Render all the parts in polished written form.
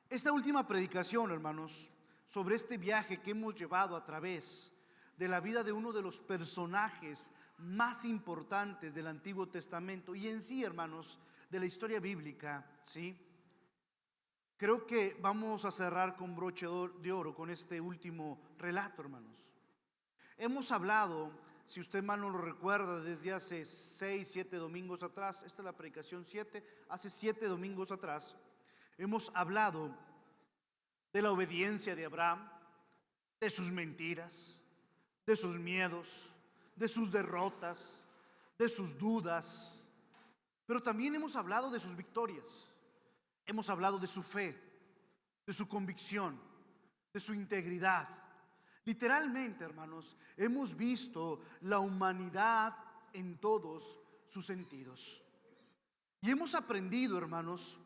Esta última predicación, hermanos, sobre este viaje que hemos llevado a través de la vida de uno de los personajes más importantes del Antiguo Testamento y en sí, hermanos, de la historia bíblica, ¿sí? Creo que vamos a cerrar con broche de oro con este último relato, hermanos. Hemos hablado, si usted mal no lo recuerda, desde hace 6, 7 domingos atrás, esta es la predicación 7, hace 7 domingos atrás, hemos hablado de la obediencia de Abraham, de sus mentiras, de sus miedos, de sus derrotas, de sus dudas, pero también hemos hablado de sus victorias. Hemos hablado de su fe, de su convicción, de su integridad. Literalmente, hermanos, hemos visto la humanidad en todos sus sentidos. Y hemos aprendido, hermanos,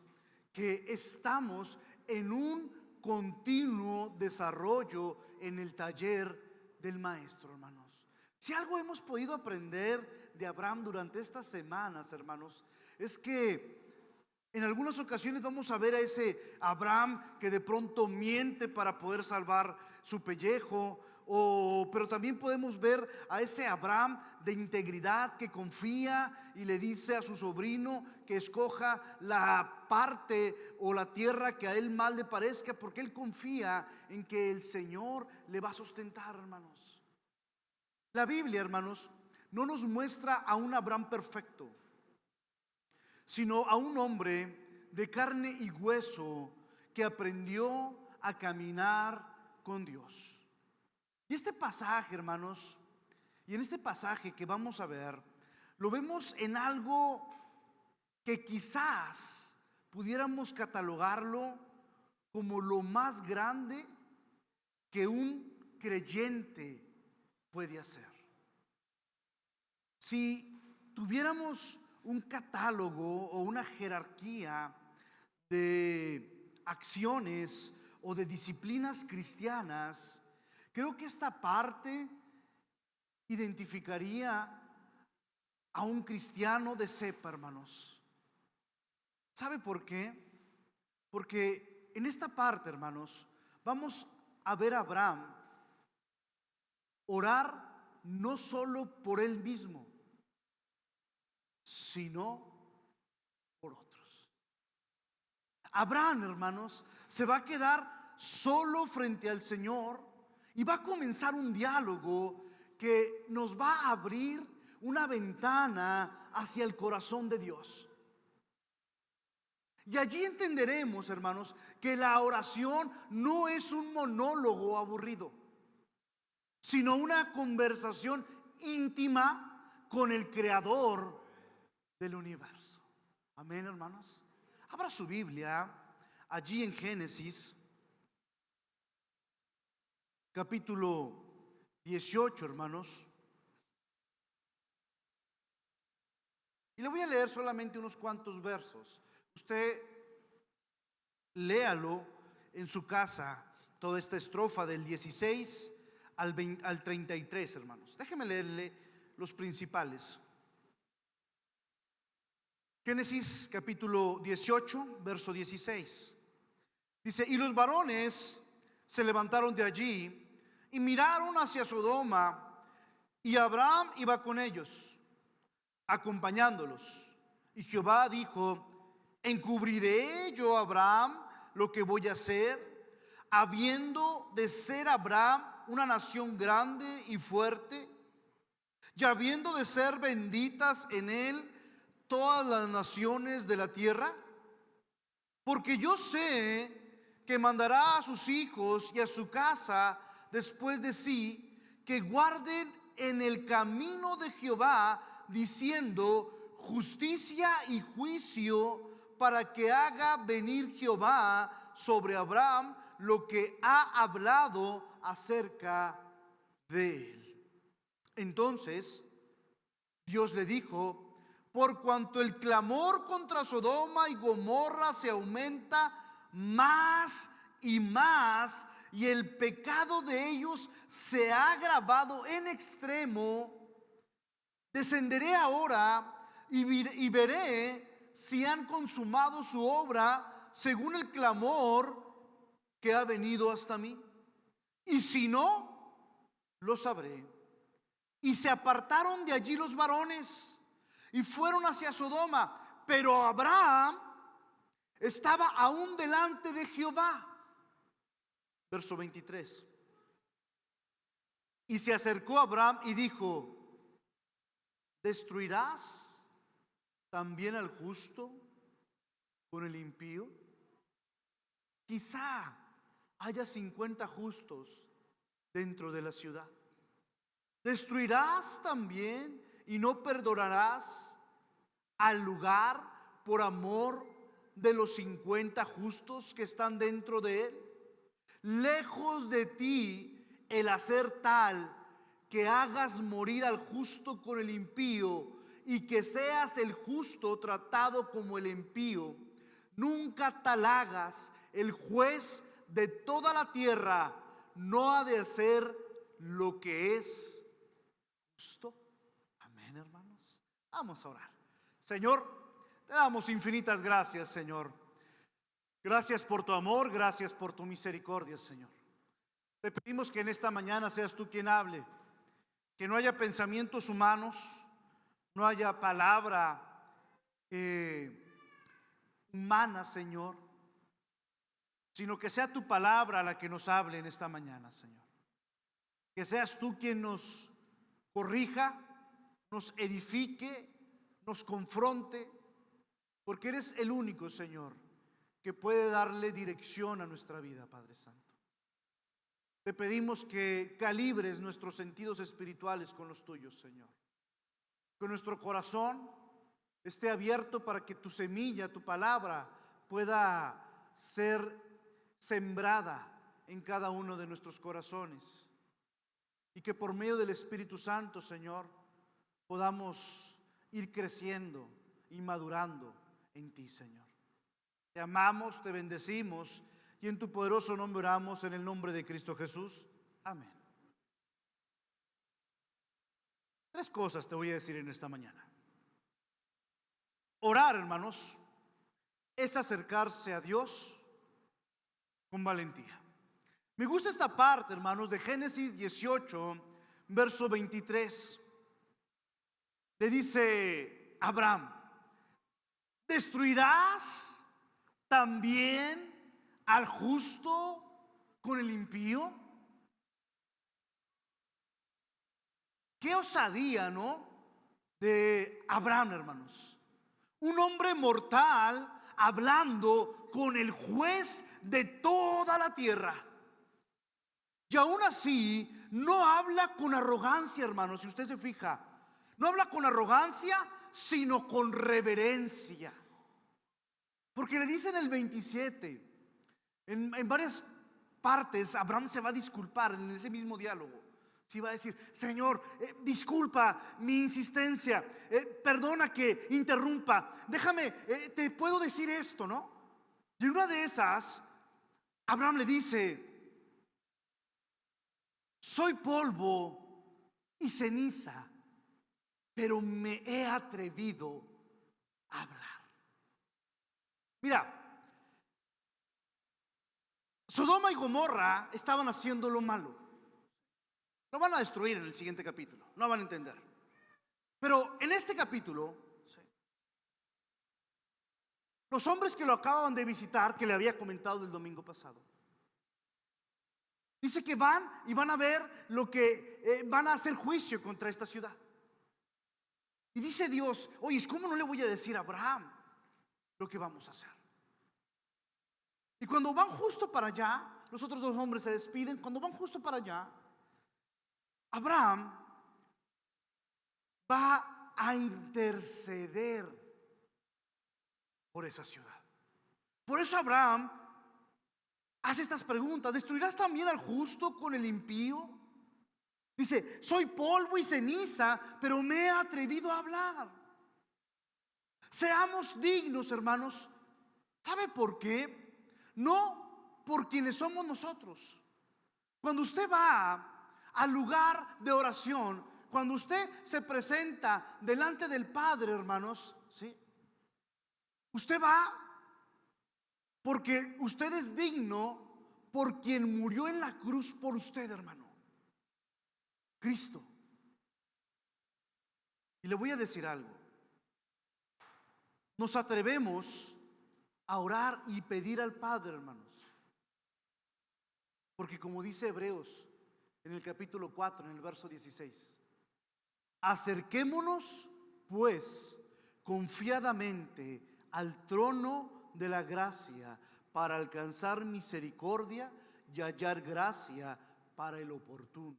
que estamos en un continuo desarrollo en el taller del maestro, hermanos. Si algo hemos podido aprender de Abraham durante estas semanas, hermanos, es que en algunas ocasiones vamos a ver a ese Abraham que de pronto miente para poder salvar su pellejo, pero también podemos ver a ese Abraham de integridad que confía y le dice a su sobrino que escoja la parte o la tierra que a él mal le parezca, porque él confía en que el Señor le va a sustentar, hermanos. La Biblia, hermanos, no nos muestra a un Abraham perfecto, sino a un hombre de carne y hueso que aprendió a caminar con Dios. Y este pasaje, hermanos, y en este pasaje que vamos a ver, lo vemos en algo que quizás pudiéramos catalogarlo como lo más grande que un creyente puede hacer. Si tuviéramos un catálogo o una jerarquía de acciones o de disciplinas cristianas, creo que esta parte identificaría a un cristiano de cepa, hermanos. ¿Sabe por qué? Porque en esta parte, hermanos, vamos a ver a Abraham orar no solo por él mismo, sino por otros. Abraham, hermanos, se va a quedar solo frente al Señor y va a comenzar un diálogo que nos va a abrir una ventana hacia el corazón de Dios. Y allí entenderemos, hermanos, que la oración no es un monólogo aburrido, sino una conversación íntima con el Creador del universo. Amén, hermanos. Abra su Biblia allí en Génesis capítulo 18, hermanos. Y le voy a leer solamente unos cuantos versos. Usted léalo en su casa, toda esta estrofa del 16 al 33, hermanos. Déjeme leerle los principales. Génesis capítulo 18, verso 16. Dice: y los varones se levantaron de allí y miraron hacia Sodoma, y Abraham iba con ellos, acompañándolos. Y Jehová dijo: ¿encubriré yo a Abraham lo que voy a hacer, habiendo de ser Abraham una nación grande y fuerte, y habiendo de ser benditas en él todas las naciones de la tierra? Porque yo sé que mandará a sus hijos y a su casa después de sí, que guarden en el camino de Jehová, diciendo: justicia y juicio, para que haga venir Jehová sobre Abraham lo que ha hablado acerca de él. Entonces Dios le dijo: por cuanto el clamor contra Sodoma y Gomorra se aumenta más y más, y el pecado de ellos se ha agravado en extremo, descenderé ahora y veré si han consumado su obra según el clamor que ha venido hasta mí? Y si no, lo sabré. Y se apartaron de allí los varones y fueron hacia Sodoma, pero Abraham estaba aún delante de Jehová. Verso 23. Y se acercó a Abraham y dijo: ¿destruirás también al justo con el impío? Quizá haya 50 justos dentro de la ciudad. ¿Destruirás también y no perdonarás al lugar por amor de los 50 justos que están dentro de él? Lejos de ti el hacer tal que hagas morir al justo con el impío, y que seas el justo tratado como el impío. Nunca tal hagas. El juez de toda la tierra no ha de hacer lo que es justo. Amén, hermanos. Vamos a orar. Señor, te damos infinitas gracias, Señor. Gracias por tu amor, gracias por tu misericordia, Señor. Te pedimos que en esta mañana seas tú quien hable, que no haya pensamientos humanos, no haya palabra humana, Señor, sino que sea tu palabra la que nos hable en esta mañana, Señor. Que seas tú quien nos corrija, nos edifique, nos confronte, porque eres el único, Señor, que puede darle dirección a nuestra vida, Padre Santo. Te pedimos que calibres nuestros sentidos espirituales con los tuyos, Señor. Que nuestro corazón esté abierto para que tu semilla, tu palabra, pueda ser sembrada en cada uno de nuestros corazones. Y que por medio del Espíritu Santo, Señor, podamos ir creciendo y madurando en ti, Señor. Te amamos, te bendecimos, y en tu poderoso nombre oramos, en el nombre de Cristo Jesús. Amén. 3 cosas te voy a decir en esta mañana. Orar, hermanos, es acercarse a Dios con valentía. Me gusta esta parte, hermanos, de Génesis 18, verso 23. Le dice Abraham: ¿destruirás también al justo con el impío? Qué osadía, ¿no? De Abraham, hermanos. Un hombre mortal hablando con el juez de toda la tierra. Y aún así no habla con arrogancia, hermanos. Si usted se fija, no habla con arrogancia, sino con reverencia. Porque le dice en el 27, en varias partes, Abraham se va a disculpar en ese mismo diálogo. Si va a decir: Señor, disculpa mi insistencia, perdona que interrumpa, déjame, te puedo decir esto, ¿no? Y en una de esas, Abraham le dice: soy polvo y ceniza, pero me he atrevido a hablar. Mira, Sodoma y Gomorra estaban haciendo lo malo. Lo van a destruir en el siguiente capítulo, no van a entender. Pero en este capítulo, los hombres que lo acababan de visitar, que le había comentado el domingo pasado, dice que van y van a ver lo que van a hacer juicio contra esta ciudad. Y dice Dios: oye, ¿cómo no le voy a decir a Abraham lo que vamos a hacer? Y cuando van justo para allá, los otros 2 hombres se despiden. Cuando van justo para allá, Abraham va a interceder por esa ciudad. Por eso Abraham hace estas preguntas: ¿destruirás también al justo con el impío? Dice: soy polvo y ceniza, pero me he atrevido a hablar. Seamos dignos, hermanos. ¿Sabe por qué? No por quienes somos nosotros. Cuando usted va al lugar de oración, cuando usted se presenta delante del Padre, hermanos, ¿sí? Usted va porque usted es digno por quien murió en la cruz por usted, hermano. Cristo. Y le voy a decir algo. Nos atrevemos a orar y pedir al Padre, hermanos. Porque como dice Hebreos en el capítulo 4, en el verso 16, acerquémonos pues confiadamente al trono de la gracia para alcanzar misericordia y hallar gracia para el oportuno.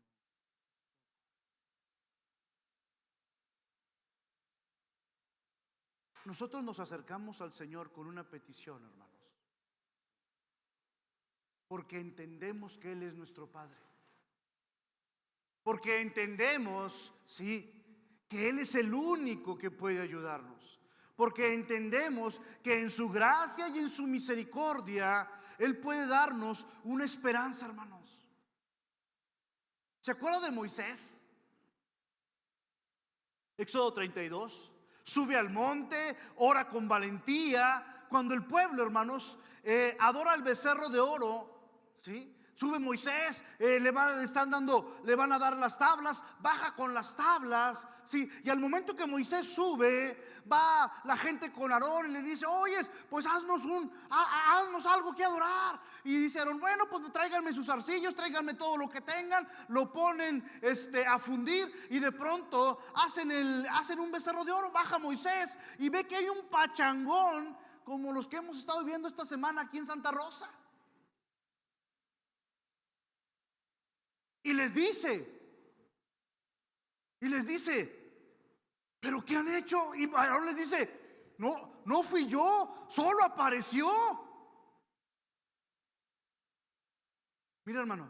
Nosotros nos acercamos al Señor con una petición, hermanos, porque entendemos que Él es nuestro Padre, porque entendemos, sí, que Él es el único que puede ayudarnos, porque entendemos que en su gracia y en su misericordia Él puede darnos una esperanza, hermanos. ¿Se acuerda de Moisés? Éxodo 32. Sube al monte, ora con valentía. Cuando el pueblo, hermanos, adora al becerro de oro, ¿sí? Sube Moisés, le van a dar las tablas, baja con las tablas, ¿sí? Y al momento que Moisés sube, va la gente con Aarón y le dice: oye, pues haznos algo que adorar. Y dice Aarón: bueno, pues tráiganme sus arcillos, tráiganme todo lo que tengan. Lo ponen a fundir, y de pronto hacen un becerro de oro. Baja Moisés y ve que hay un pachangón como los que hemos estado viendo esta semana aquí en Santa Rosa. Y les dice: ¿pero qué han hecho? Y Aarón les dice: no fui yo, solo apareció. Mira, hermano,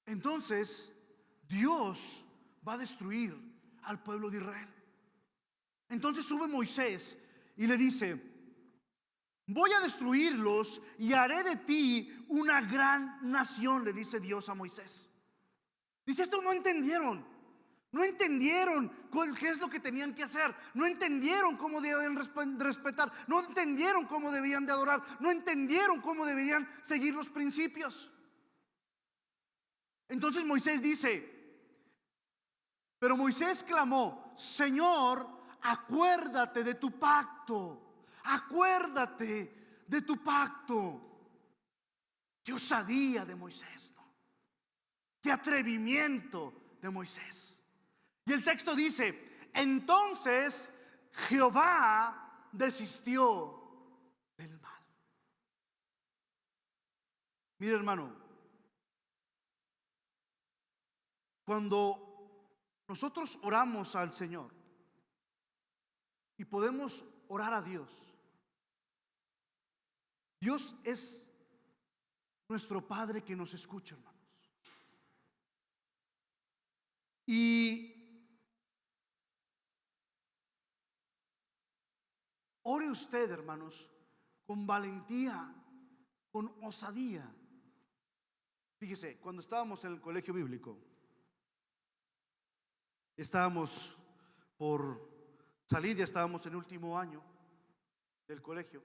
entonces Dios va a destruir al pueblo de Israel. Entonces sube Moisés y le dice: voy a destruirlos y haré de ti una gran nación, le dice Dios a Moisés. Dice: estos no entendieron qué es lo que tenían que hacer, no entendieron cómo debían respetar, no entendieron cómo debían de adorar, no entendieron cómo deberían seguir los principios. Entonces Moisés dice: pero Moisés clamó: Señor, acuérdate de tu pacto, acuérdate de tu pacto. Qué osadía de Moisés, ¿no? Qué atrevimiento de Moisés. Y el texto dice: entonces Jehová desistió del mal. Mire, hermano, cuando nosotros oramos al Señor y podemos orar a Dios, Dios es nuestro Padre que nos escucha, hermanos. Y ore usted, hermanos, con valentía, con osadía. Fíjese, cuando estábamos en el colegio bíblico, estábamos por salir, ya estábamos en el último año del colegio,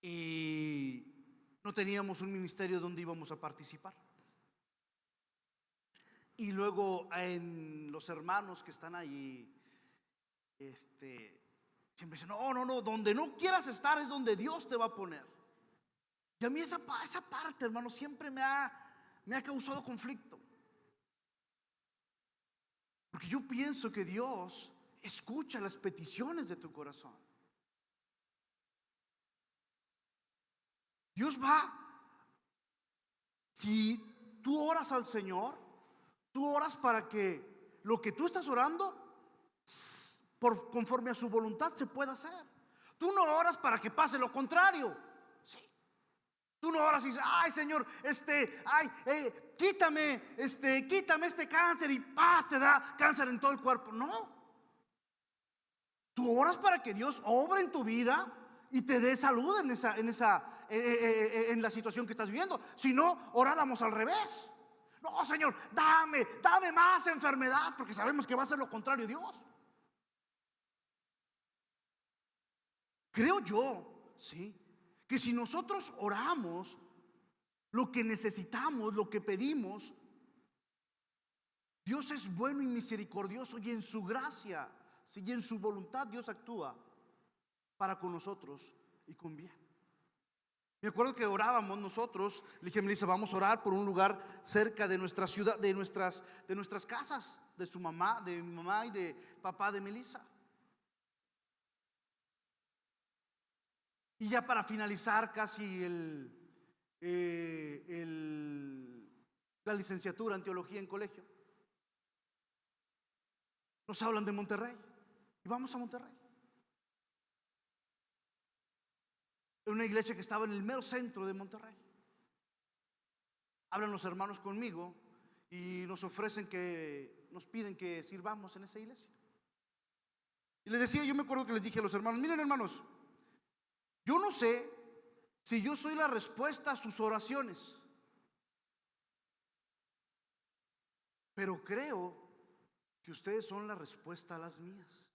y no teníamos un ministerio donde íbamos a participar. Y luego en los hermanos que están ahí, siempre dicen: no, donde no quieras estar es donde Dios te va a poner. Y a mí esa parte, hermano, siempre me ha causado conflicto, porque yo pienso que Dios escucha las peticiones de tu corazón. Dios si tú oras al Señor, tú oras para que lo que tú estás orando, conforme a su voluntad, se pueda hacer. Tú no oras para que pase lo contrario. Sí. Tú no oras y dices: ay, Señor, quítame este cáncer, y paz, te da cáncer en todo el cuerpo. No. Tú oras para que Dios obre en tu vida y te dé salud en la situación que estás viviendo. Si no, oráramos al revés. No, Señor, dame más enfermedad, porque sabemos que va a ser lo contrario Dios. Creo yo, sí, que si nosotros oramos lo que necesitamos, lo que pedimos, Dios es bueno y misericordioso, y en su gracia y en su voluntad Dios actúa para con nosotros y con bien. Me acuerdo que orábamos nosotros, le dije a Melissa, vamos a orar por un lugar cerca de nuestra ciudad, de nuestras casas, de su mamá, de mi mamá y de papá de Melissa. Y ya para finalizar casi la licenciatura en teología en colegio, nos hablan de Monterrey y vamos a Monterrey. En una iglesia que estaba en el mero centro de Monterrey. Hablan los hermanos conmigo y nos piden que sirvamos en esa iglesia. Y les decía, yo me acuerdo que les dije a los hermanos, miren hermanos, yo no sé si yo soy la respuesta a sus oraciones, pero creo que ustedes son la respuesta a las mías.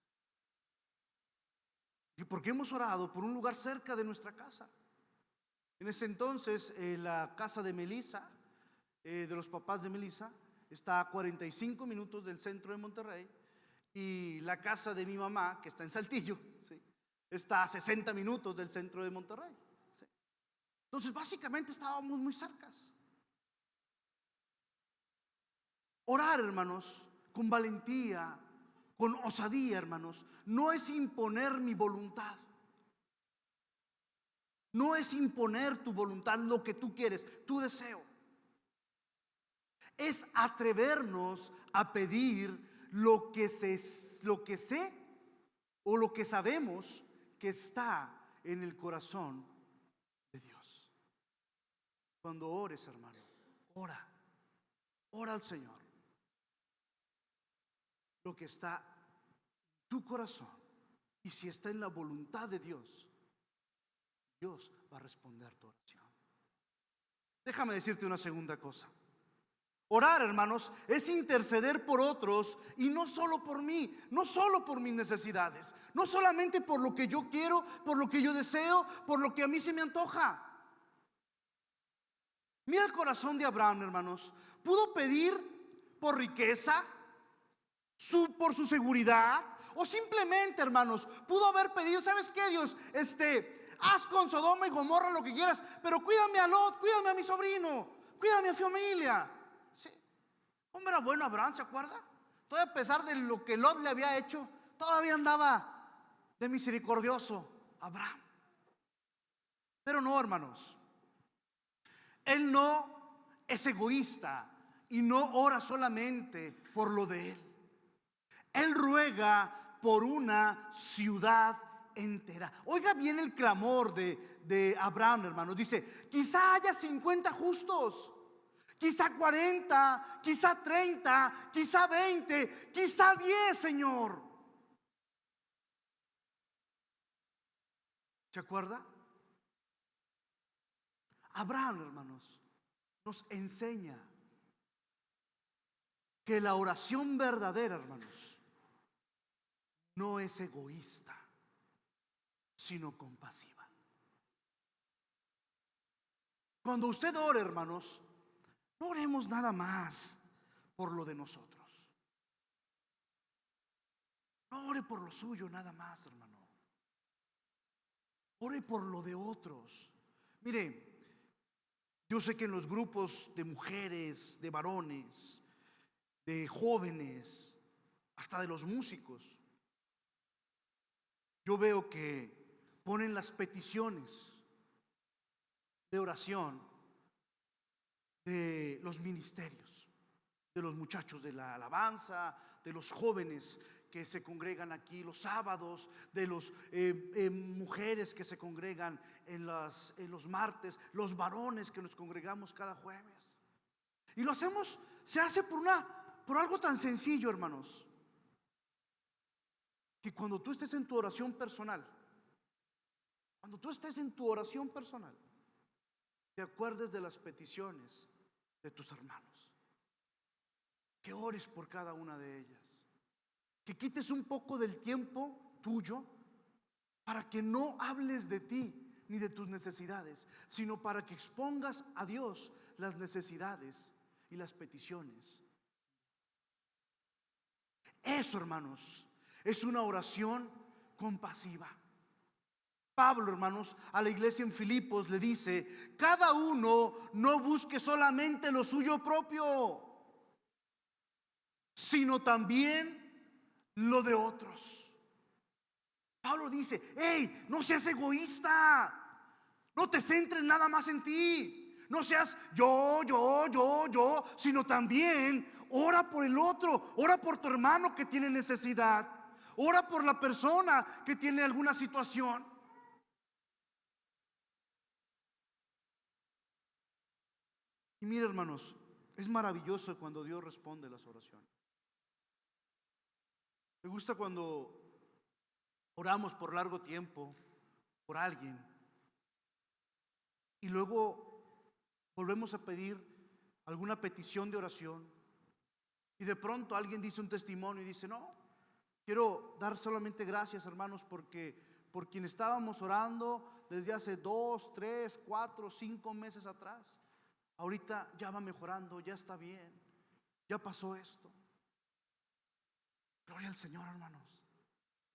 Y porque hemos orado por un lugar cerca de nuestra casa. En ese entonces la casa de Melissa, de los papás de Melissa, está a 45 minutos del centro de Monterrey, y la casa de mi mamá, que está en Saltillo, ¿sí?, está a 60 minutos del centro de Monterrey, ¿sí? Entonces básicamente estábamos muy cercas. Orar, hermanos, con valentía, con osadía, hermanos, no es imponer mi voluntad. No es imponer tu voluntad, lo que tú quieres, tu deseo. Es atrevernos a pedir lo que sé o lo que sabemos que está en el corazón de Dios. Cuando ores, hermano, ora al Señor lo que está en tu corazón, y si está en la voluntad de Dios, Dios va a responder tu oración. Déjame decirte una segunda cosa. Orar, hermanos, es interceder por otros, y no solo por mí, no solo por mis necesidades, no solamente por lo que yo quiero, por lo que yo deseo, por lo que a mí se me antoja. Mira el corazón de Abraham, hermanos. Pudo pedir por riqueza, por su seguridad, o simplemente, hermanos, pudo haber pedido, ¿sabes qué, Dios? Haz con Sodoma y Gomorra lo que quieras, pero cuídame a Lot, cuídame a mi sobrino, cuídame a mi familia. Sí. ¿Cómo era bueno Abraham, se acuerda? Todavía, a pesar de lo que Lot le había hecho, todavía andaba de misericordioso Abraham. Pero no, hermanos, él no es egoísta y no ora solamente por lo de él. Él ruega por una ciudad entera. Oiga bien el clamor de Abraham, hermanos. Dice, quizá haya 50 justos, quizá 40, quizá 30, quizá 20, quizá 10, Señor. ¿Se acuerda? Abraham, hermanos, nos enseña que la oración verdadera, hermanos, no es egoísta, sino compasiva. Cuando usted ore, hermanos, no oremos nada más por lo de nosotros. No ore por lo suyo nada más, hermano. Ore por lo de otros. Mire, yo sé que en los grupos de mujeres, de varones, de jóvenes, hasta de los músicos, yo veo que ponen las peticiones de oración de los ministerios, de los muchachos de la alabanza, de los jóvenes que se congregan aquí los sábados, de las mujeres que se congregan en los martes, los varones que nos congregamos cada jueves. Y lo hacemos, se hace por algo tan sencillo, hermanos, que cuando tú estés en tu oración personal, te acuerdes de las peticiones de tus hermanos, que ores por cada una de ellas, que quites un poco del tiempo tuyo para que no hables de ti, ni de tus necesidades, sino para que expongas a Dios las necesidades y las peticiones. Eso, hermanos, es una oración compasiva. Pablo, hermanos, a la iglesia en Filipos le dice: cada uno no busque solamente lo suyo propio, sino también lo de otros. Pablo dice: hey, no seas egoísta, no te centres nada más en ti, no seas yo, sino también ora por el otro, ora por tu hermano que tiene necesidad, ora por la persona que tiene alguna situación. Y mire, hermanos, es maravilloso cuando Dios responde las oraciones. Me gusta cuando oramos por largo tiempo por alguien y luego volvemos a pedir alguna petición de oración y de pronto alguien dice un testimonio y dice: no, quiero dar solamente gracias, hermanos, porque por quien estábamos orando desde hace 2, 3, 4, 5 meses atrás, ahorita ya va mejorando, ya está bien, ya pasó esto. Gloria al Señor, hermanos,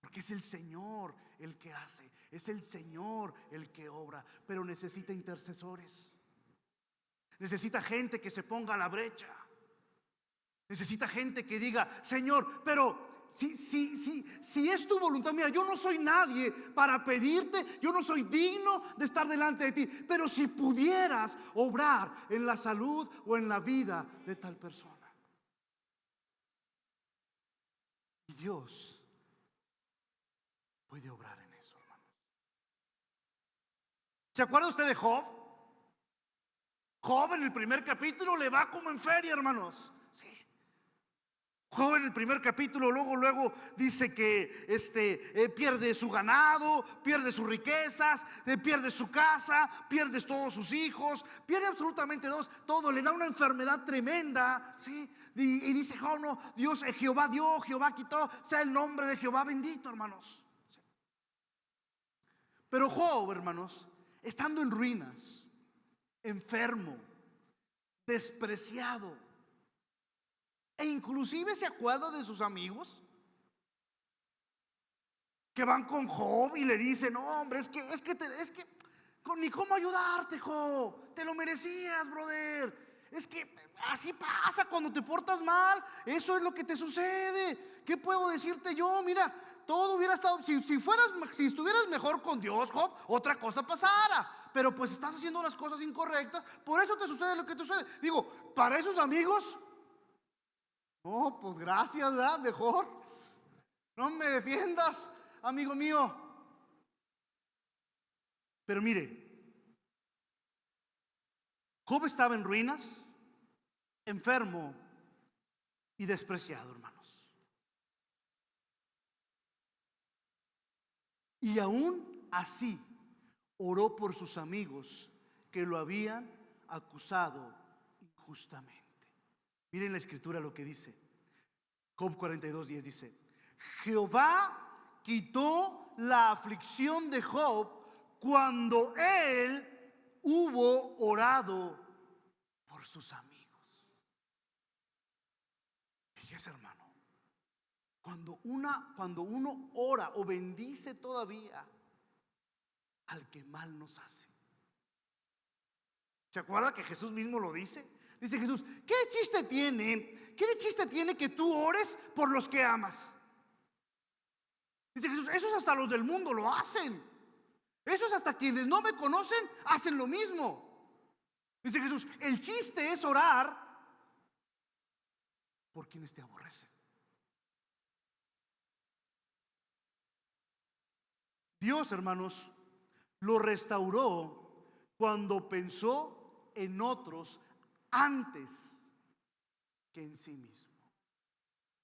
porque es el Señor el que hace, es el Señor el que obra, pero necesita intercesores, necesita gente que se ponga a la brecha, necesita gente que diga: Señor, pero si es tu voluntad, mira, yo no soy nadie para pedirte, yo no soy digno de estar delante de ti, pero si pudieras obrar en la salud o en la vida de tal persona. Y Dios puede obrar en eso, hermanos. ¿Se acuerda usted de Job? Job en el primer capítulo le va como en feria, hermanos. Sí. Job en el primer capítulo luego dice que pierde su ganado, pierde sus riquezas, pierde su casa, pierde todos sus hijos, pierde absolutamente todo, le da una enfermedad tremenda, ¿sí? Y dice Job: no, Dios, Jehová dio, Jehová quitó, sea el nombre de Jehová bendito, hermanos. ¿Sí? Pero Job, hermanos, estando en ruinas, enfermo, despreciado, e inclusive se acuerda de sus amigos que van con Job y le dicen: no, hombre, es que ni cómo ayudarte, Job, te lo merecías, brother. Es que así pasa cuando te portas mal, eso es lo que te sucede. ¿Qué puedo decirte yo? Mira, todo hubiera estado, si estuvieras mejor con Dios, Job, otra cosa pasara, pero pues estás haciendo las cosas incorrectas, por eso te sucede lo que te sucede. Digo, para esos amigos, no, pues gracias, ¿verdad? Mejor no me defiendas, amigo mío. Pero mire, Job estaba en ruinas, enfermo y despreciado, hermanos. Y aún así oró por sus amigos que lo habían acusado injustamente. Miren la escritura lo que dice. Job 42:10 dice: Jehová quitó la aflicción de Job cuando él hubo orado por sus amigos. Fíjese, hermano, cuando uno ora o bendice todavía al que mal nos hace. ¿Se acuerda que Jesús mismo lo dice? Dice Jesús: ¿qué de chiste tiene que tú ores por los que amas? Dice Jesús: esos hasta los del mundo lo hacen. Esos hasta quienes no me conocen hacen lo mismo. Dice Jesús: el chiste es orar por quienes te aborrecen. Dios, hermanos, lo restauró cuando pensó en otros antes que en sí mismo.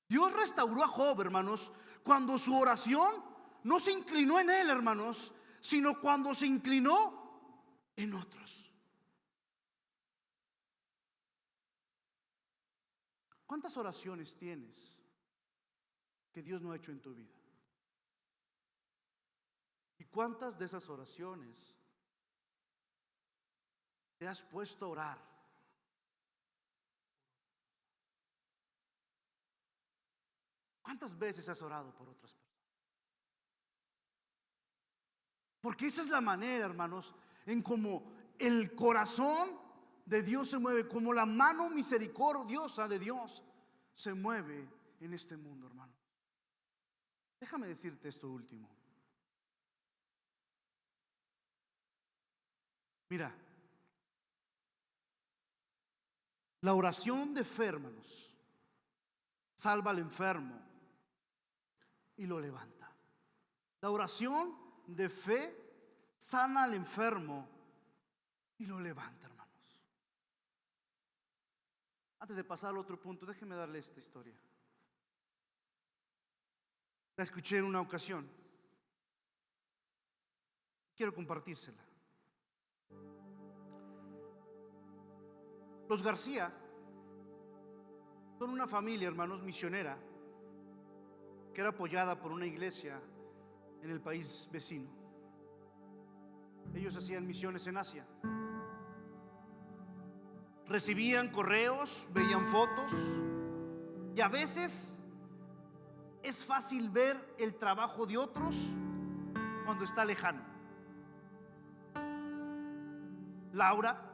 Dios restauró a Job, hermanos, cuando su oración no se inclinó en él, hermanos, sino cuando se inclinó en otros. ¿Cuántas oraciones tienes que Dios no ha hecho en tu vida? ¿Y cuántas de esas oraciones te has puesto a orar? ¿Cuántas veces has orado por otras personas? Porque esa es la manera, hermanos, en cómo el corazón de Dios se mueve, como la mano misericordiosa de Dios se mueve en este mundo, hermano. Déjame decirte esto último. Mira, la oración de fe, hermanos, salva al enfermo y lo levanta. La oración de fe sana al enfermo y lo levanta, hermanos. Antes de pasar al otro punto, déjeme darle esta historia. La escuché en una ocasión. Quiero compartírsela. Los García son una familia, hermanos, misionera, que era apoyada por una iglesia en el país vecino. Ellos hacían misiones en Asia. Recibían correos, veían fotos, y a veces es fácil ver el trabajo de otros cuando está lejano. Laura,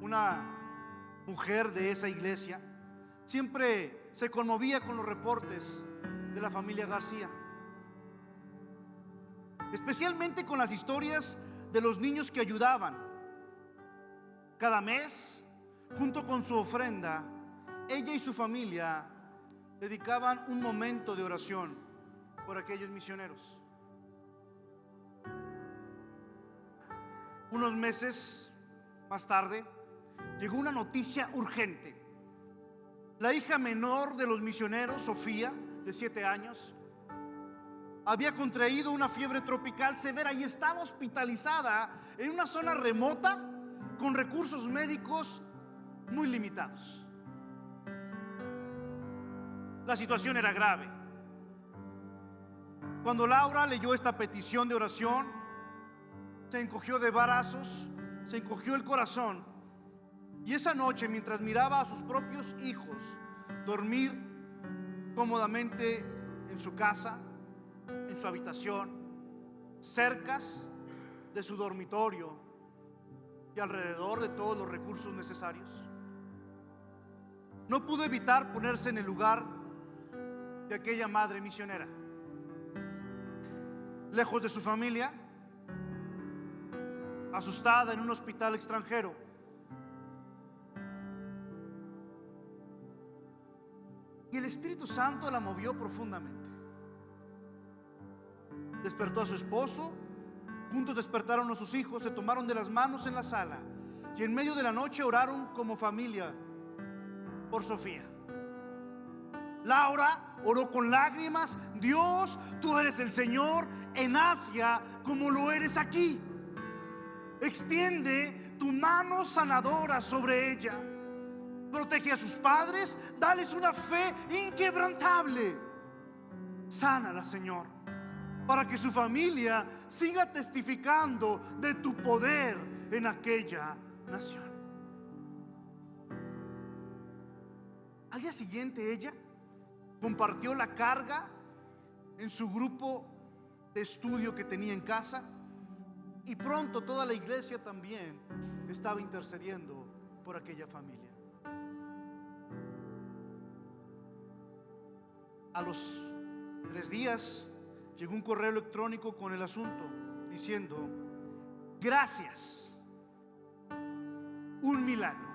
una mujer de esa iglesia, siempre se conmovía con los reportes de la familia García, especialmente con las historias de los niños que ayudaban. Cada mes, junto con su ofrenda, ella y su familia dedicaban un momento de oración por aquellos misioneros. Unos meses más tarde llegó una noticia urgente. La hija menor de los misioneros, Sofía, de 7 años, había contraído una fiebre tropical severa y estaba hospitalizada en una zona remota con recursos médicos muy limitados. La situación era grave. Cuando Laura leyó esta petición de oración, se encogió de brazos, se encogió el corazón. Y esa noche, mientras miraba a sus propios hijos dormir cómodamente en su casa, en su habitación, cercas de su dormitorio y alrededor de todos los recursos necesarios, no pudo evitar ponerse en el lugar de aquella madre misionera, lejos de su familia, asustada en un hospital extranjero. Y el Espíritu Santo la movió profundamente. Despertó a su esposo, juntos despertaron a sus hijos, se tomaron de las manos en la sala y en medio de la noche oraron como familia por Sofía. Laura oró con lágrimas: Dios, tú eres el Señor en Asia como lo eres aquí. Extiende tu mano sanadora sobre ella. Protege a sus padres, dales una fe inquebrantable. Sánala, Señor, para que su familia siga testificando de tu poder en aquella nación. Al día siguiente ella compartió la carga en su grupo de estudio que tenía en casa, y pronto toda la iglesia también estaba intercediendo por aquella familia. A los 3 días llegó un correo electrónico con el asunto diciendo: gracias, un milagro.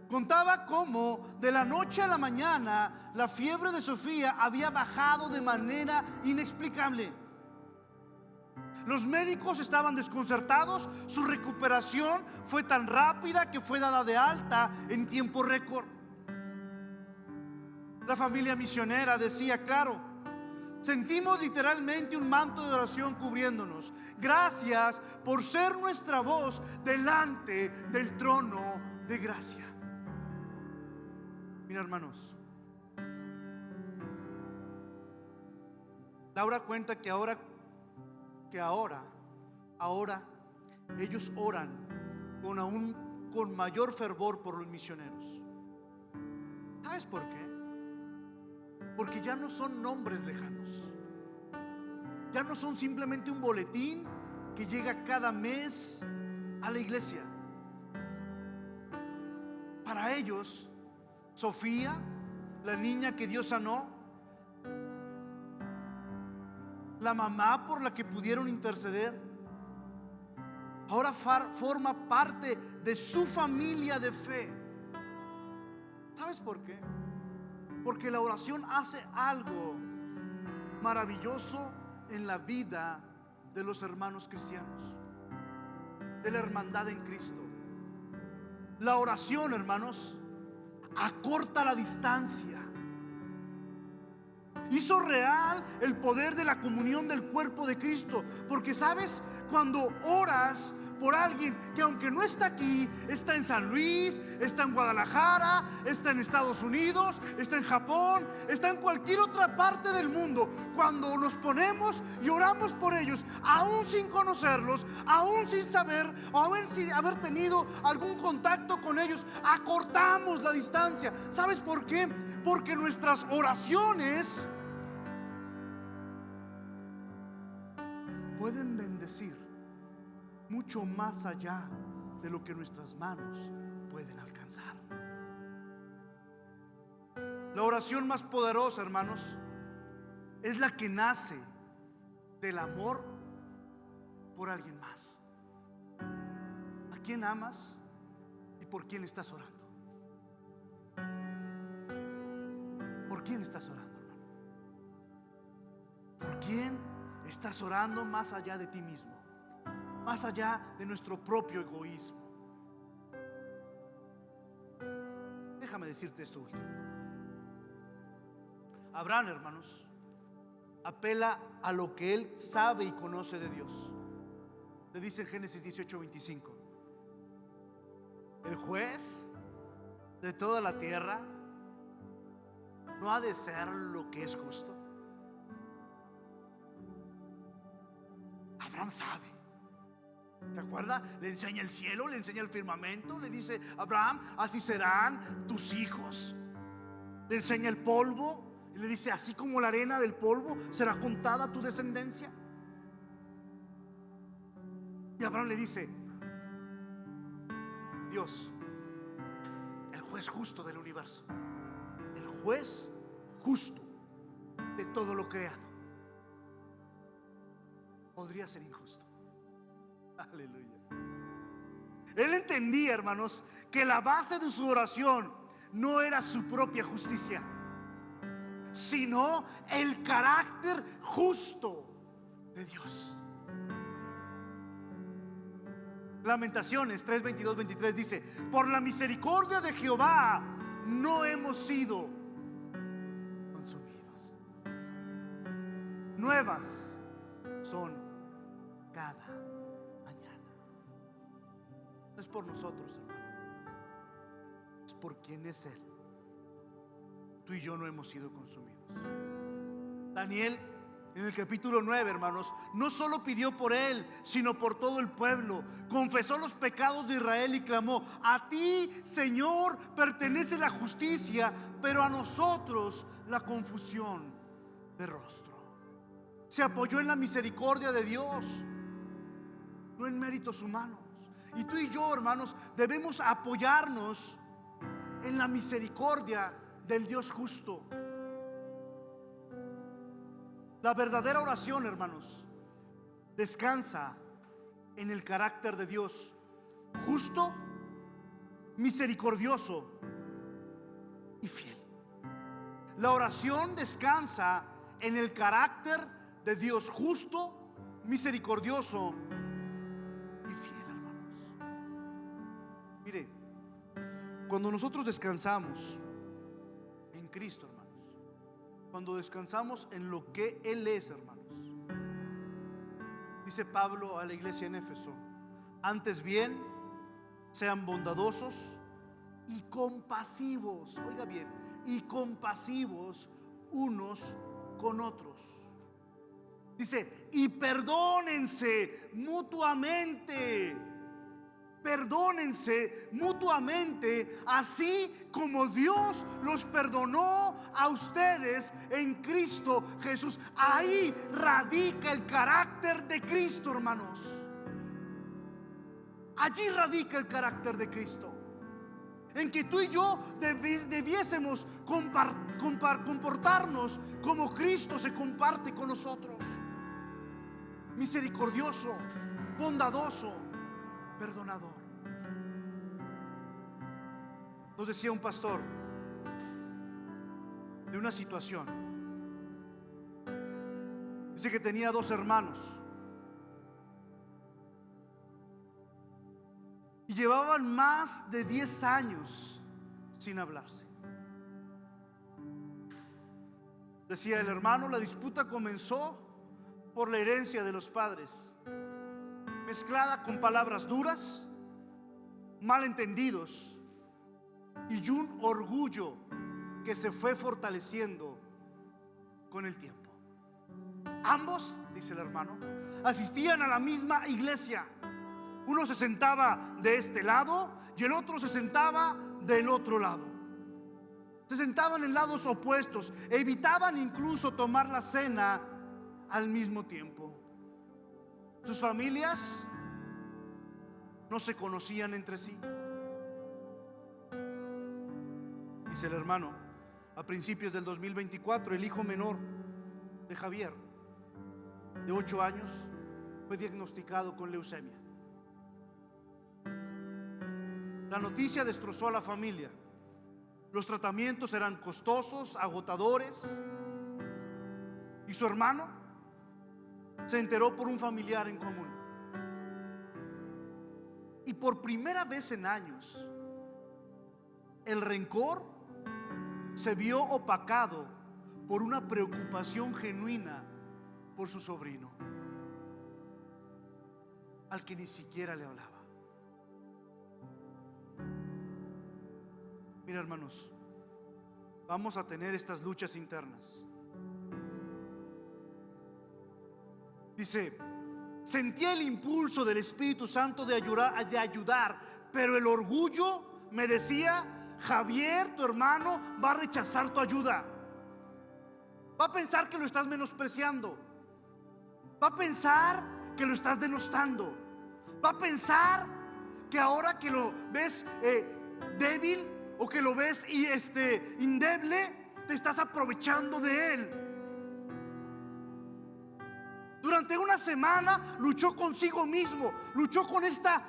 Contaba cómo de la noche a la mañana la fiebre de Sofía había bajado de manera inexplicable. Los médicos estaban desconcertados. Su recuperación fue tan rápida que fue dada de alta en tiempo récord. La familia misionera decía: claro, sentimos literalmente un manto de oración cubriéndonos. Gracias por ser nuestra voz delante del trono de gracia. Mira, hermanos, Laura cuenta que ahora ellos oran con mayor fervor por los misioneros. ¿Sabes por qué? Porque ya no son nombres lejanos, ya no son simplemente un boletín que llega cada mes a la iglesia. Para ellos, Sofía, la niña que Dios sanó, la mamá por la que pudieron interceder, ahora forma parte de su familia de fe. ¿Sabes por qué? Porque la oración hace algo maravilloso en la vida de los hermanos cristianos, de la hermandad en Cristo. La oración, hermanos, acorta la distancia. Hizo real el poder de la comunión del cuerpo de Cristo. Porque sabes, cuando oras por alguien que aunque no está aquí, está en San Luis, está en Guadalajara, está en Estados Unidos, está en Japón, está en cualquier otra parte del mundo, cuando nos ponemos y oramos por ellos, aún sin conocerlos, aún sin saber, o aún sin haber tenido algún contacto con ellos, acortamos la distancia. ¿Sabes por qué? Porque nuestras oraciones pueden bendecir mucho más allá de lo que nuestras manos pueden alcanzar. La oración más poderosa, hermanos, es la que nace del amor por alguien más. ¿A quién amas y por quién estás orando? ¿Por quién estás orando, hermano? ¿Por quién estás orando más allá de ti mismo? Más allá de nuestro propio egoísmo. Déjame decirte esto último. Abraham, hermanos, apela a lo que él sabe y conoce de Dios. Le dice en Génesis 18:25: el juez de toda la tierra no ha de ser lo que es justo. Abraham sabe. ¿Te acuerdas? Le enseña el cielo, le enseña el firmamento, le dice: Abraham, así serán tus hijos. Le enseña el polvo y le dice: así como la arena del polvo será contada tu descendencia. Y Abraham le dice: Dios, el juez justo del universo, el juez justo de todo lo creado, podría ser injusto. Aleluya. Él entendía, hermanos, que la base de su oración no era su propia justicia, sino el carácter justo de Dios. Lamentaciones 3:22-23 dice: por la misericordia de Jehová no hemos sido consumidos. Nuevas son cada mañana. No es por nosotros, hermano, es por quien es Él. Tú y yo no hemos sido consumidos. Daniel, en el capítulo 9, hermanos, no solo pidió por él, sino por todo el pueblo. Confesó los pecados de Israel y clamó: a ti, Señor, pertenece la justicia, pero a nosotros la confusión de rostro. Se apoyó en la misericordia de Dios, no en méritos humanos. Y tú y yo, hermanos, debemos apoyarnos en la misericordia del Dios justo. La verdadera oración, hermanos, descansa en el carácter de Dios justo, misericordioso y fiel. La oración descansa en el carácter de Dios justo, misericordioso y fiel, hermanos. Mire, cuando nosotros descansamos en Cristo, hermanos, cuando descansamos en lo que Él es, hermanos, dice Pablo a la iglesia en Éfeso: antes bien, sean bondadosos y compasivos. Oiga bien, y compasivos unos con otros. Dice, y perdónense mutuamente. Perdónense mutuamente, así como Dios los perdonó a ustedes en Cristo Jesús. Ahí radica el carácter de Cristo, hermanos. Allí radica el carácter de Cristo, en que tú y yo debiésemos comportarnos como Cristo se comparte con nosotros: misericordioso, bondadoso, perdonador. Nos decía un pastor de una situación. Dice que tenía 2 hermanos y llevaban más de 10 años sin hablarse. Decía el hermano, la disputa comenzó por la herencia de los padres, mezclada con palabras duras, malentendidos y un orgullo que se fue fortaleciendo con el tiempo. Ambos, dice el hermano, asistían a la misma iglesia. Uno se sentaba de este lado y el otro se sentaba del otro lado. Se sentaban en lados opuestos, evitaban incluso tomar la cena al mismo tiempo. Sus familias no se conocían entre sí. Dice el hermano, a principios del 2024, el hijo menor de Javier, de 8 años, fue diagnosticado con leucemia. La noticia destrozó a la familia. Los tratamientos eran costosos, agotadores, y su hermano se enteró por un familiar en común. Y por primera vez en años, el rencor se vio opacado por una preocupación genuina por su sobrino, al que ni siquiera le hablaba. Mira, hermanos, vamos a tener estas luchas internas. Dice, sentía el impulso del Espíritu Santo de ayudar, pero el orgullo me decía: Javier, tu hermano, va a rechazar tu ayuda. Va a pensar que lo estás menospreciando. Va a pensar que lo estás denostando. Va a pensar que ahora que lo ves débil, o que lo ves indeble, te estás aprovechando de él. Durante una semana luchó consigo mismo, luchó con esta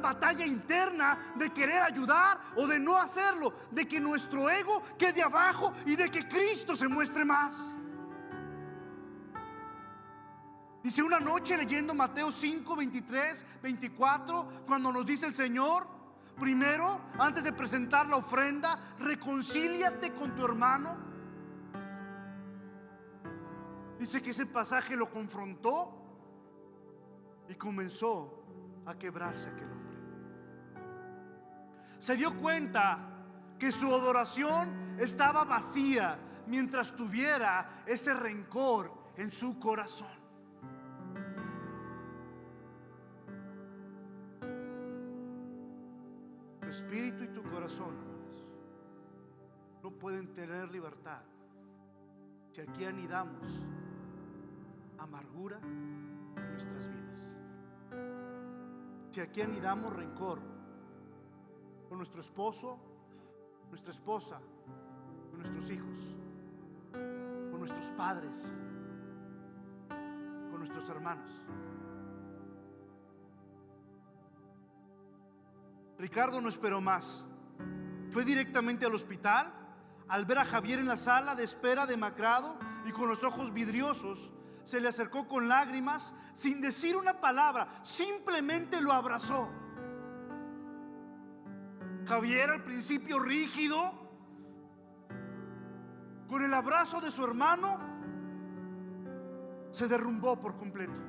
batalla interna de querer ayudar o de no hacerlo, de que nuestro ego quede abajo y de que Cristo se muestre más. Dice, una noche leyendo Mateo 5, 23, 24, cuando nos dice el Señor: primero, antes de presentar la ofrenda, reconcíliate con tu hermano. Dice que ese pasaje lo confrontó y comenzó a quebrarse aquel hombre. Se dio cuenta que su adoración estaba vacía mientras tuviera ese rencor en su corazón. Tu espíritu y tu corazón, hermanos, no pueden tener libertad si aquí anidamos amargura en nuestras vidas. Si aquí anidamos rencor con nuestro esposo, nuestra esposa, con nuestros hijos, con nuestros padres, con nuestros hermanos. Ricardo no esperó más. Fue directamente al hospital. Al ver a Javier en la sala de espera, demacrado y con los ojos vidriosos, se le acercó con lágrimas, sin decir una palabra, simplemente lo abrazó. Javier, al principio rígido, con el abrazo de su hermano, se derrumbó por completo.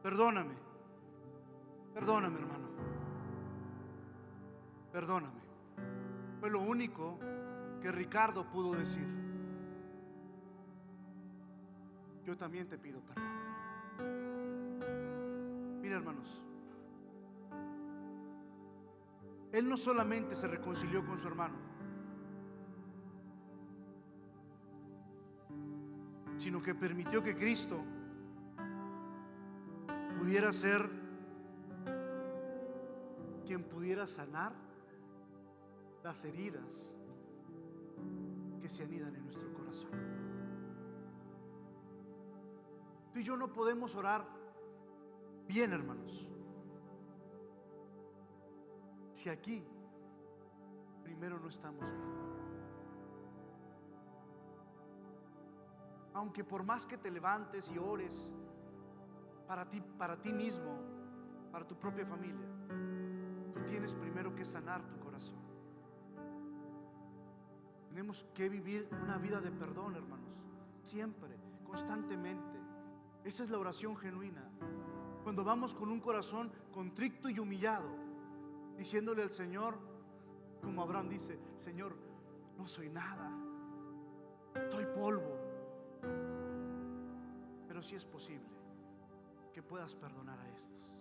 Perdóname, perdóname, hermano, perdóname. Fue lo único que Ricardo pudo decir. yo también te pido perdón. Mira, hermanos, él no solamente se reconcilió con su hermano, sino que permitió que Cristo pudiera ser quien pudiera sanar las heridas que se anidan en nuestro corazón. Tú y yo no podemos orar bien, hermanos, si aquí primero no estamos bien. Aunque por más que te levantes y ores para ti mismo, para tu propia familia, tú tienes primero que sanar tu corazón. Tenemos que vivir una vida de perdón, hermanos, siempre, constantemente. Esa es la oración genuina. Cuando vamos con un corazón contrito y humillado, diciéndole al Señor, como Abraham dice: Señor, no soy nada, soy polvo, pero sí es posible que puedas perdonar a estos.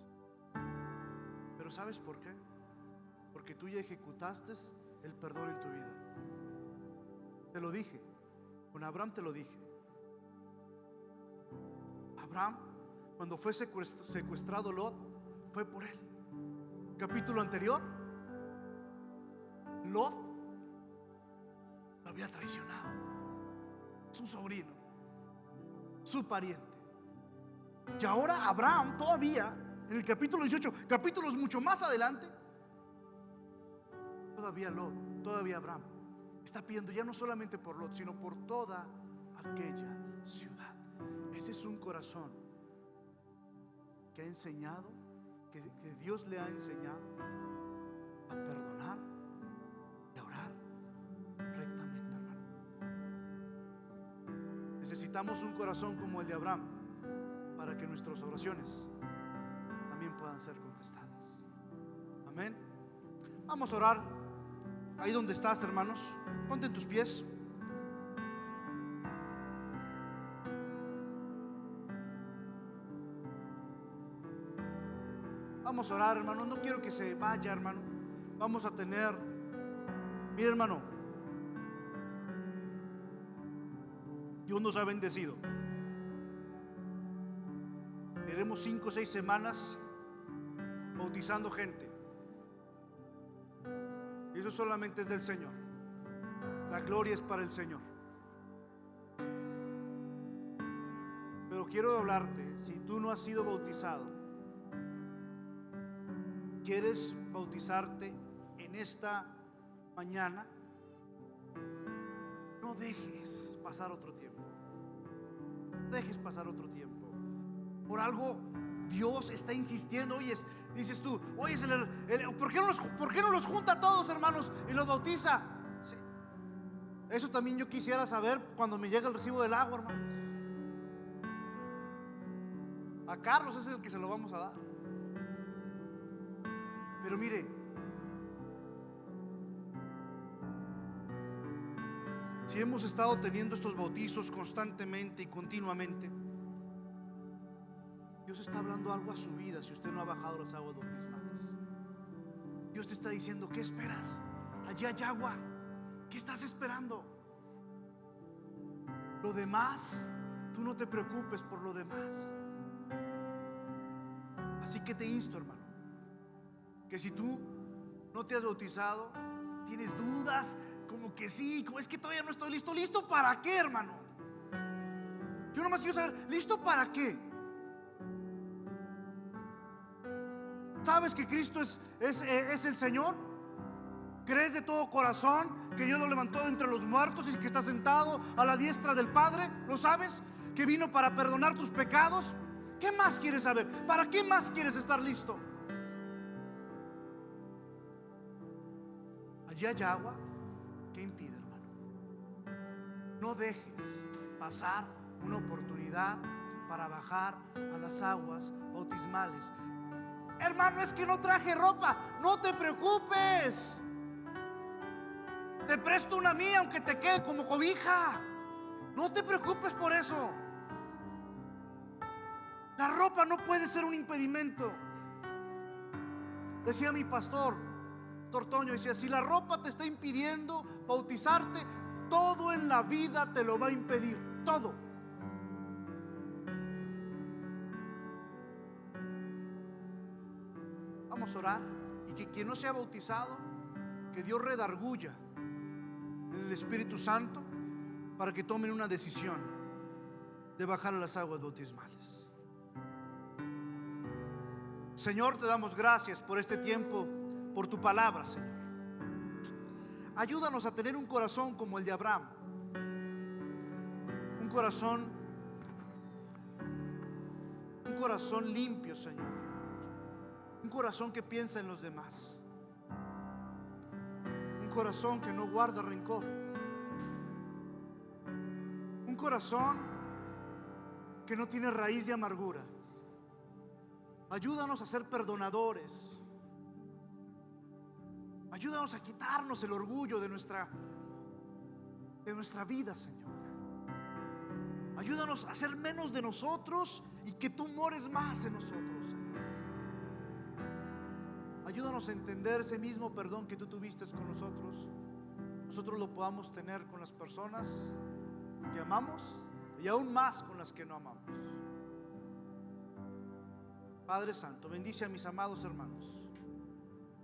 Pero ¿sabes por qué? Porque tú ya ejecutaste el perdón en tu vida. Te lo dije, con Abraham te lo dije. Abraham, cuando fue secuestrado Lot, fue por él. Capítulo anterior, Lot lo había traicionado, su sobrino, su pariente. Y ahora Abraham todavía, en el capítulo 18, capítulos mucho más adelante, todavía Lot, todavía Abraham está pidiendo ya no solamente por Lot, sino por toda aquella ciudad. Ese es un corazón que ha enseñado, que Dios le ha enseñado a perdonar y a orar rectamente, hermano. Necesitamos un corazón como el de Abraham para que nuestras oraciones también puedan ser contestadas. Amén. Vamos a orar. Ahí donde estás, hermanos, ponte en tus pies. Vamos a orar, hermano. No quiero que se vaya, hermano. Vamos a tener, mira, hermano, Dios nos ha bendecido. Tenemos 5 o 6 semanas bautizando gente. Y eso solamente es del Señor. La gloria es para el Señor. Pero quiero hablarte, si tú no has sido bautizado, quieres bautizarte en esta mañana, no dejes pasar otro tiempo. No dejes pasar otro tiempo. Por algo Dios está insistiendo. Oye, dices tú, oye, ¿por qué no los junta a todos, hermanos, y los bautiza? Sí. Eso también yo quisiera saber cuando me llega el recibo del agua, hermanos. A Carlos es el que se lo vamos a dar. Pero mire, si hemos estado teniendo estos bautizos constantemente y continuamente, Dios está hablando algo a su vida. Si usted no ha bajado las aguas bautismales, Dios te está diciendo: ¿qué esperas? Allí hay agua. ¿Qué estás esperando? Lo demás, tú no te preocupes por lo demás. Así que te insto, hermano, que si tú no te has bautizado, tienes dudas, como que sí, como es que todavía no estoy listo. ¿Listo para qué, hermano? Yo nomás quiero saber, ¿listo para qué? ¿Sabes que Cristo es el Señor? ¿Crees de todo corazón que Dios lo levantó de entre los muertos y que está sentado a la diestra del Padre? ¿Lo sabes? ¿Que vino para perdonar tus pecados? ¿Qué más quieres saber? ¿Para qué más quieres estar listo? Allí hay agua. ¿Qué impide, hermano? No dejes pasar una oportunidad para bajar a las aguas bautismales. Hermano, es que no traje ropa. No te preocupes. Te presto una mía aunque te quede como cobija. No te preocupes por eso. La ropa no puede ser un impedimento. Decía mi pastor Tortoño, decía: si la ropa te está impidiendo bautizarte, todo en la vida te lo va a impedir, todo. Vamos a orar, y que quien no sea bautizado, que Dios redarguya en el Espíritu Santo para que tomen una decisión de bajar a las aguas bautismales. Señor, te damos gracias por este tiempo, por tu palabra, Señor. Ayúdanos a tener un corazón como el de Abraham, un corazón limpio, Señor, un corazón que piensa en los demás, un corazón que no guarda rencor, un corazón que no tiene raíz de amargura. Ayúdanos a ser perdonadores. Ayúdanos a quitarnos el orgullo de nuestra vida, Señor. Ayúdanos a ser menos de nosotros y que tú mores más en nosotros, Señor. Ayúdanos a entender ese mismo perdón que tú tuviste con nosotros lo podamos tener con las personas que amamos y aún más con las que no amamos. Padre Santo, bendice a mis amados hermanos,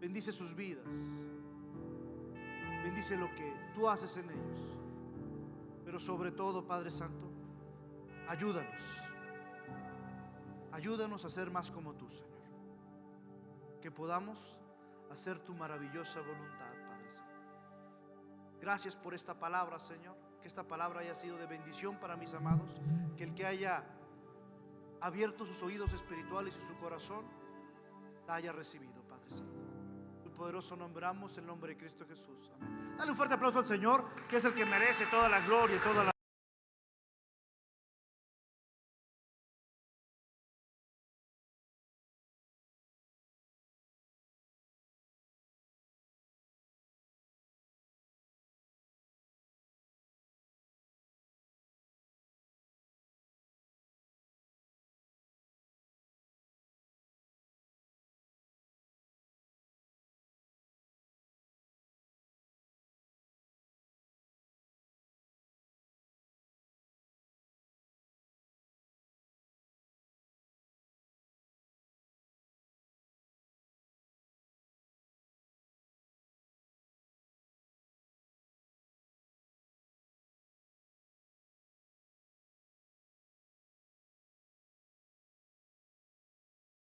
bendice sus vidas, bendice lo que tú haces en ellos, pero sobre todo, Padre Santo, ayúdanos a ser más como tú, Señor, que podamos hacer tu maravillosa voluntad, Padre Santo. Gracias por esta palabra, Señor, que esta palabra haya sido de bendición para mis amados, que el que haya abierto sus oídos espirituales y su corazón la haya recibido, Padre Santo. Tu poderoso nombre oramos, en el nombre de Cristo Jesús. Amén. Dale un fuerte aplauso al Señor, que es el que merece toda la gloria y toda la